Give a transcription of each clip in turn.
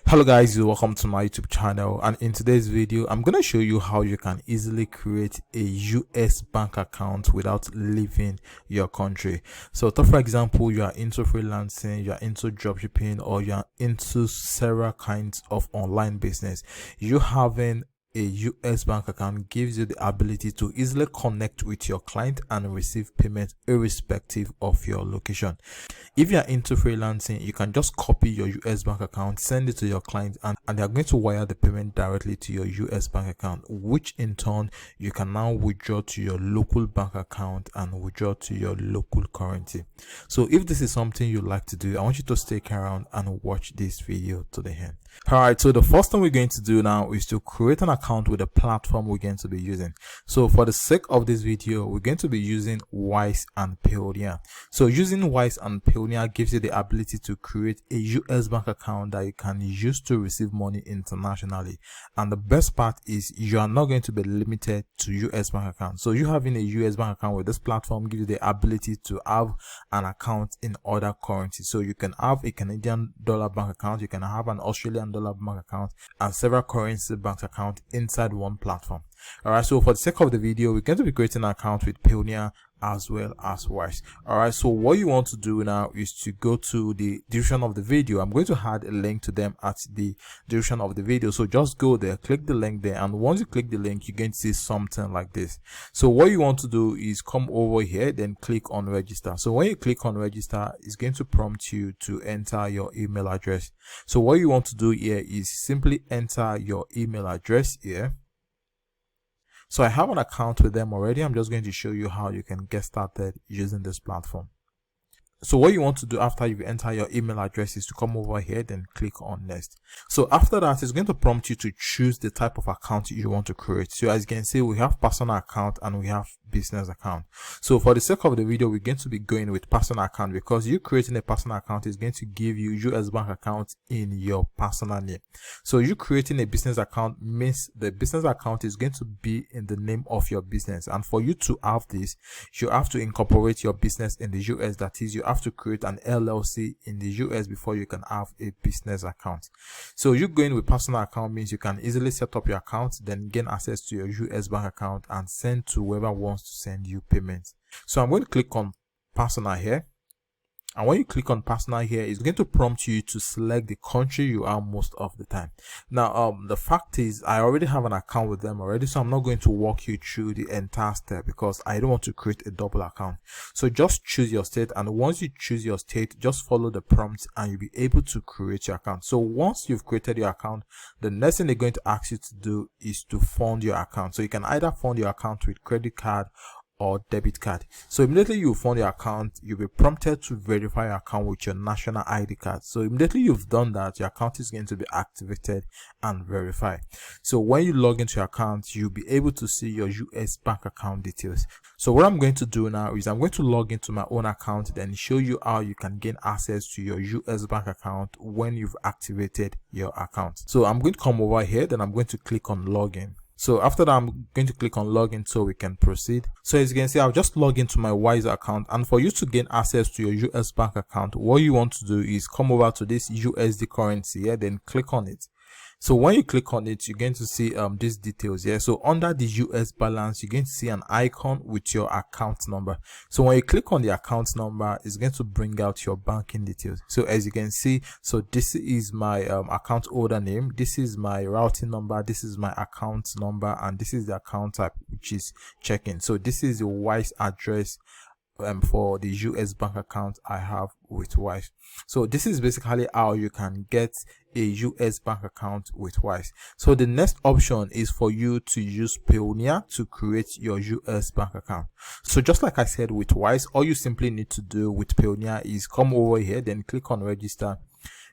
Hello guys, welcome to my YouTube channel, and in today's video I'm going to show you how you can easily create a US bank account without leaving your country. So for example, you are into freelancing, you are into dropshipping, or you are into several kinds of online business. You having a US bank account gives you the ability to easily connect with your client and receive payment irrespective of your location. If you are into freelancing, you can just copy your US bank account, send it to your client, and they are going to wire the payment directly to your US bank account, which in turn you can now withdraw to your local bank account and withdraw to your local currency. So if this is something you like to do, I want you to stick around and watch this video to the end. Alright, so the first thing we're going to do now is to create an account with the platform we're going to be using. So for the sake of this video, we're going to be using Wise and Payoneer. So using Wise and Payoneer gives you the ability to create a US bank account that you can use to receive money internationally. And the best part is you are not going to be limited to US bank account. So you having a US bank account with this platform gives you the ability to have an account in other currencies. So you can have a Canadian dollar bank account, you can have an Australian dollar bank account, and several currency bank account inside one platform. Alright, so for the sake of the video, we're going to be creating an account with Payoneer as well as Wise. Alright, so what you want to do now is to go to the description of the video. I'm going to add a link to them at the description of the video. So just go there, click the link there, and once you click the link, you're going to see something like this. So what you want to do is come over here, then click on register. So when you click on register, it's going to prompt you to enter your email address. So what you want to do here is simply enter your email address here. So I have an account with them already. I'm just going to show you how you can get started using this platform. So what you want to do after you enter your email address is to come over here, then click on next. So after that, it's going to prompt you to choose the type of account you want to create. So as you can see, we have personal account and we have business account. So for the sake of the video, we're going to be going with personal account because you creating a personal account is going to give you US bank account in your personal name. So you creating a business account means the business account is going to be in the name of your business. And for you to have this, you have to incorporate your business in the US. That is, you have to create an LLC in the US before you can have a business account. So you going with personal account means you can easily set up your account, then gain access to your US bank account and send to whoever wants to send you payments. So I'm going to click on personal here. And when you click on personal here, it's going to prompt you to select the country you are most of the time. Now, the fact is I already have an account with them already, so I'm not going to walk you through the entire step because I don't want to create a double account. So just choose your state, and once you choose your state, just follow the prompts and you'll be able to create your account. So once you've created your account, the next thing they're going to ask you to do is to fund your account. So you can either fund your account with credit card or debit card. So immediately you fund your account, you'll be prompted to verify your account with your national ID card. So immediately you've done that, your account is going to be activated and verified. So when you log into your account, you'll be able to see your US bank account details. So what I'm going to do now is I'm going to log into my own account, then show you how you can gain access to your US bank account when you've activated your account. So I'm going to come over here, then I'm going to click on login. So after that, I'm going to click on login so we can proceed. So as you can see, I'll just log into my Wise account, and for you to gain access to your US bank account, what you want to do is come over to this USD currency here, then click on it. So when you click on it, you're going to see these details here. So under the US balance, you're going to see an icon with your account number. So when you click on the account number, it's going to bring out your banking details. So as you can see, so this is my account holder name, this is my routing number, this is my account number, and this is the account type, which is checking. So this is the Wise address for the US bank account I have with Wise. So this is basically how you can get a US bank account with Wise. So the next option is for you to use Payoneer to create your US bank account. So just like I said with Wise, all you simply need to do with Payoneer is come over here, then click on register,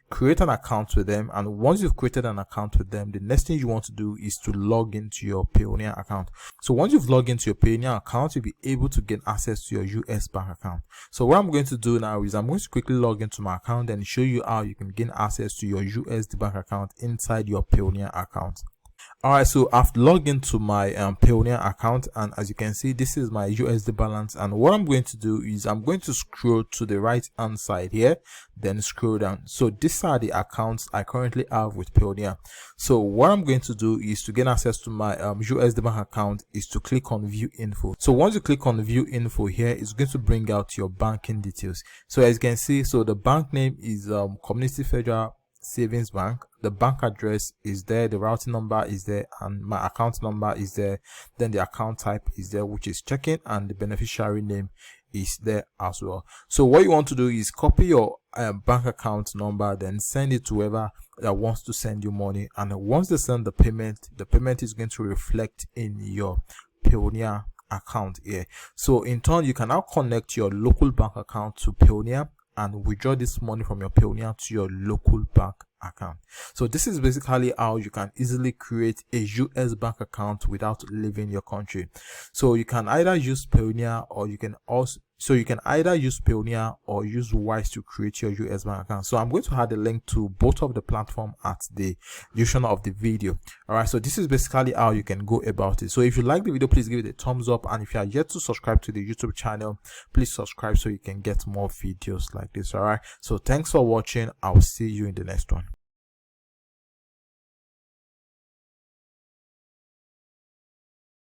create an account with them, and once you've created an account with them, the next thing you want to do is to log into your Payoneer account. So once you've logged into your Payoneer account, you'll be able to gain access to your US bank account. So what I'm going to do now is I'm going to quickly log into my account and show you how you can gain access to your USD bank account inside your Payoneer account. All right, so I've logged into my Payoneer account, and as you can see, this is my USD balance. And what I'm going to do is I'm going to scroll to the right hand side here, then scroll down. So these are the accounts I currently have with Payoneer. So what I'm going to do is to gain access to my USD bank account is to click on view info. So once you click on view info here, it's going to bring out your banking details. So as you can see, so the bank name is Community Federal Savings Bank. The bank address is there, the routing number is there, and my account number is there. Then the account type is there, which is checking, and the beneficiary name is there as well. So what you want to do is copy your bank account number, then send it to whoever that wants to send you money. And once they send the payment is going to reflect in your Payoneer account here. So in turn, you can now connect your local bank account to Payoneer and withdraw this money from your Payoneer to your local bank account. So this is basically how you can easily create a US bank account without leaving your country. So you can either use Payoneer, or you can either use Payoneer or use Wise to create your US bank account. So I'm going to add a link to both of the platform at the description of the video. All right, so this is basically how you can go about it. So if you like the video, please give it a thumbs up, and if you are yet to subscribe to the YouTube channel, please subscribe so you can get more videos like this. All right, so thanks for watching. I'll see you in the next one.